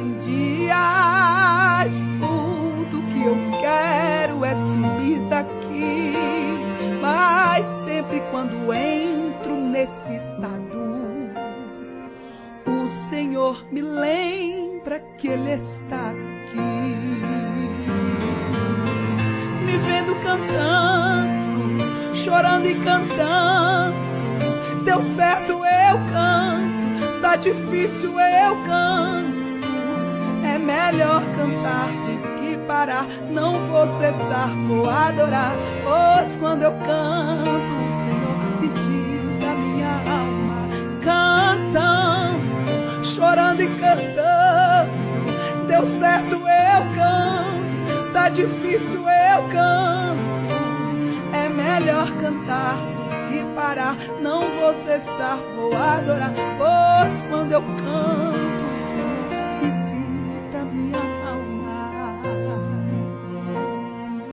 Em dias tudo que eu quero é sumir daqui, mas sempre quando entro nesse estado, o Senhor me lembra que Ele está aqui. Me vendo cantando, chorando e cantando, deu certo eu canto, tá difícil eu canto. É melhor cantar do que parar, não vou cessar, vou adorar. Pois quando eu canto, o Senhor visita minha alma. Cantando, chorando e cantando, deu certo eu canto, tá difícil eu canto. É melhor cantar do que parar, não vou cessar, vou adorar. Pois quando eu canto, o Senhor visita